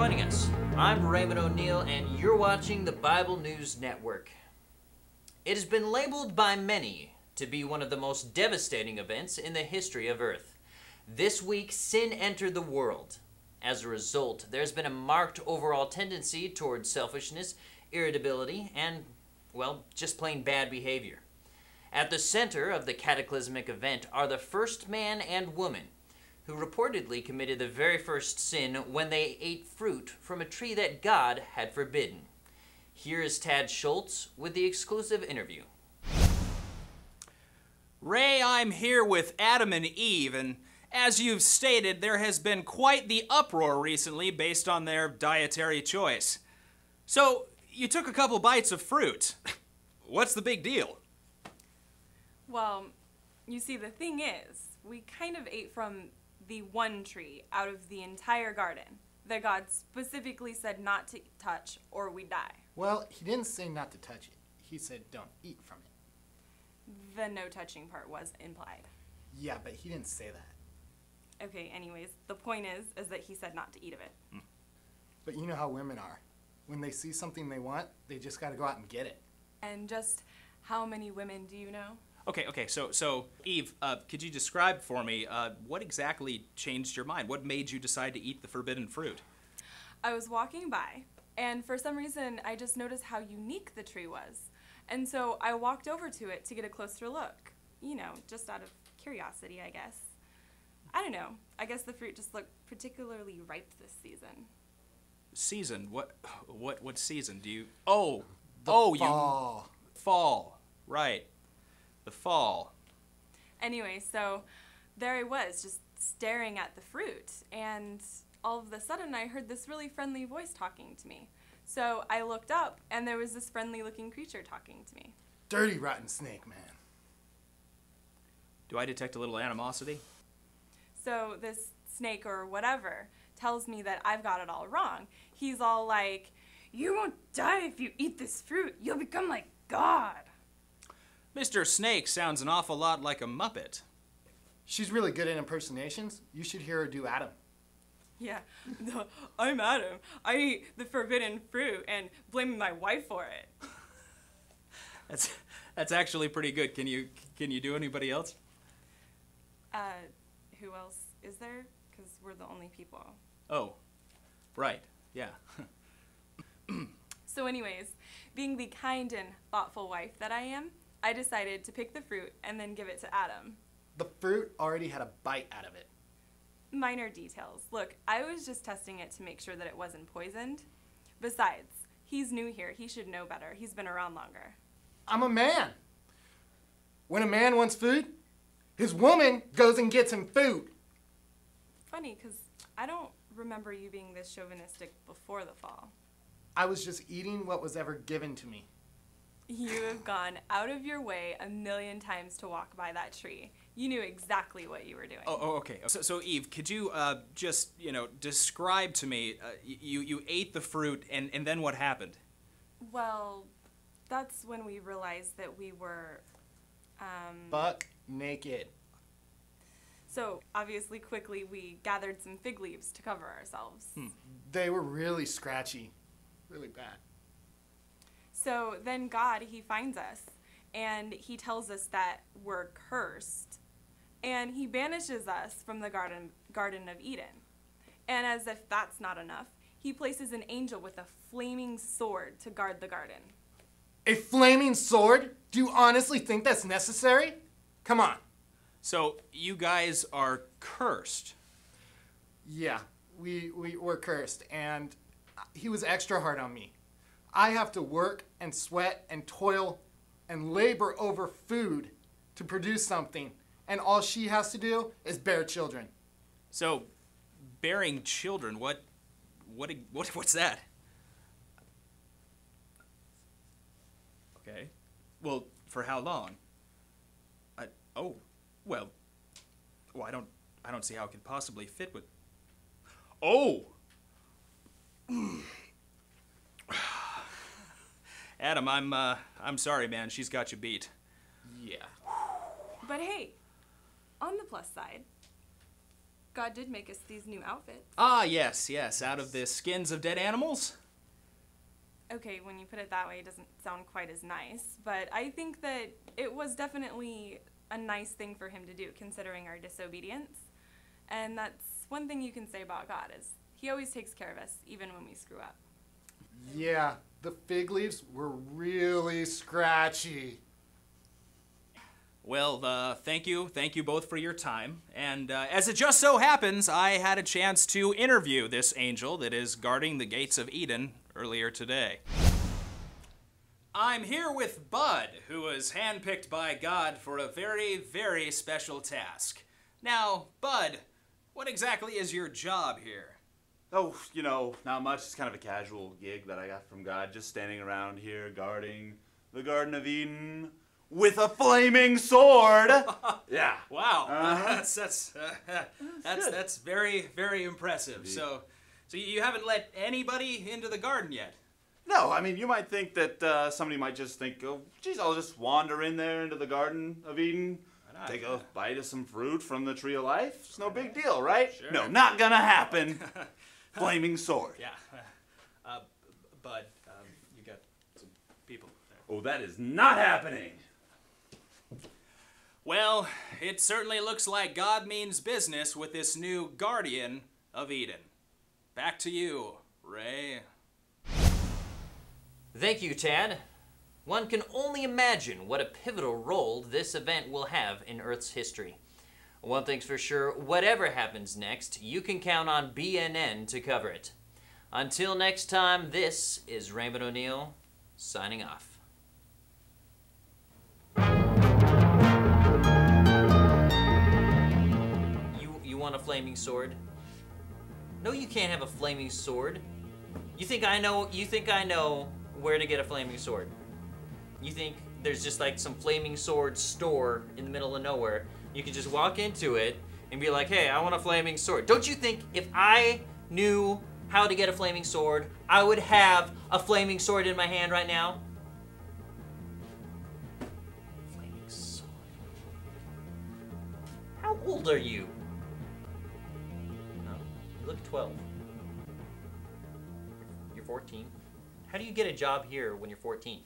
joining us. I'm Raymond O'Neill, and you're watching the Bible News Network. It has been labeled by many to be one of the most devastating events in the history of Earth. This week, sin entered the world. As a result, there's been a marked overall tendency towards selfishness, irritability, and, well, just plain bad behavior. At the center of the cataclysmic event are the first man and woman who reportedly committed the very first sin when they ate fruit from a tree that God had forbidden. Here is Tad Schultz with the exclusive interview. Ray, I'm here with Adam and Eve, and as you've stated, there has been quite the uproar recently based on their dietary choice. So, you took a couple bites of fruit. What's the big deal? Well, you see, the thing is, we kind of ate from the one tree out of the entire garden that God specifically said not to touch or we die. Well, he didn't say not to touch it. He said don't eat from it. The no touching part was implied. Yeah, but he didn't say that. Okay, anyways, the point is that he said not to eat of it. But you know how women are. When they see something they want, they just gotta go out and get it. And just how many women do you know? Okay, so Eve, could you describe for me what exactly changed your mind? What made you decide to eat the forbidden fruit? I was walking by, and for some reason, I just noticed how unique the tree was. And so I walked over to it to get a closer look. You know, just out of curiosity, I guess. I don't know. I guess the fruit just looked particularly ripe this season. Season? What season do you... Fall. Fall, right. The fall. Anyway, so there I was, just staring at the fruit, and all of a sudden I heard this really friendly voice talking to me. So I looked up, and there was this friendly-looking creature talking to me. Dirty, rotten snake, man. Do I detect a little animosity? So this snake or whatever tells me that I've got it all wrong. He's all like, "You won't die if you eat this fruit. You'll become like God." Mr. Snake sounds an awful lot like a Muppet. She's really good at impersonations. You should hear her do Adam. Yeah, I'm Adam. I eat the forbidden fruit and blame my wife for it. That's actually pretty good. Can you do anybody else? Who else is there? Because we're the only people. Oh, right, yeah. So anyways, being the kind and thoughtful wife that I am, I decided to pick the fruit and then give it to Adam. The fruit already had a bite out of it. Minor details. Look, I was just testing it to make sure that it wasn't poisoned. Besides, he's new here. He should know better. He's been around longer. I'm a man. When a man wants food, his woman goes and gets him food. Funny, because I don't remember you being this chauvinistic before the fall. I was just eating what was ever given to me. You have gone out of your way 1,000,000 times to walk by that tree. You knew exactly what you were doing. Oh, okay. So Eve, could you just, describe to me, you ate the fruit and then what happened? Well, that's when we realized that we were, Buck naked. So, obviously, quickly, we gathered some fig leaves to cover ourselves. They were really scratchy. Really bad. So then God, he finds us, and he tells us that we're cursed, and he banishes us from the Garden of Eden. And as if that's not enough, he places an angel with a flaming sword to guard the garden. A flaming sword? Do you honestly think that's necessary? Come on. So you guys are cursed. Yeah, we were cursed, and he was extra hard on me. I have to work and sweat and toil and labor over food to produce something, and all she has to do is bear children. So, bearing children, what's that? Okay. Well, for how long? I don't see how it could possibly fit with. Oh. Adam, I'm sorry, man. She's got you beat. Yeah. But hey, on the plus side, God did make us these new outfits. Ah, yes, yes, out of the skins of dead animals. Okay, when you put it that way, it doesn't sound quite as nice, but I think that it was definitely a nice thing for him to do, considering our disobedience. And that's one thing you can say about God, is he always takes care of us, even when we screw up. Yeah, the fig leaves were really scratchy. Well, thank you both for your time. And as it just so happens, I had a chance to interview this angel that is guarding the gates of Eden earlier today. I'm here with Bud, who was handpicked by God for a very, very special task. Now, Bud, what exactly is your job here? Oh, you know, not much. It's kind of a casual gig that I got from God, just standing around here guarding the Garden of Eden with a flaming sword. Yeah. Wow, Uh-huh. that's very, very impressive. So you haven't let anybody into the garden yet? No, I mean, you might think that somebody might just think, oh, geez, I'll just wander in there into the Garden of Eden, take a bite of some fruit from the tree of life. It's no big deal, right? Sure. No, not gonna happen. Flaming sword. Yeah. Bud, you got some people there. Oh, that is not happening. Well, it certainly looks like God means business with this new guardian of Eden. Back to you, Ray. Thank you, Tad. One can only imagine what a pivotal role this event will have in Earth's history. One thing's for sure, whatever happens next, you can count on BNN to cover it. Until next time, this is Raymond O'Neill, signing off. You want a flaming sword? No, you can't have a flaming sword. You think I know where to get a flaming sword? You think there's just like some flaming sword store in the middle of nowhere? You can just walk into it and be like, hey, I want a flaming sword. Don't you think if I knew how to get a flaming sword, I would have a flaming sword in my hand right now? Flaming sword. How old are you? No, you look 12. You're 14. How do you get a job here when you're 14?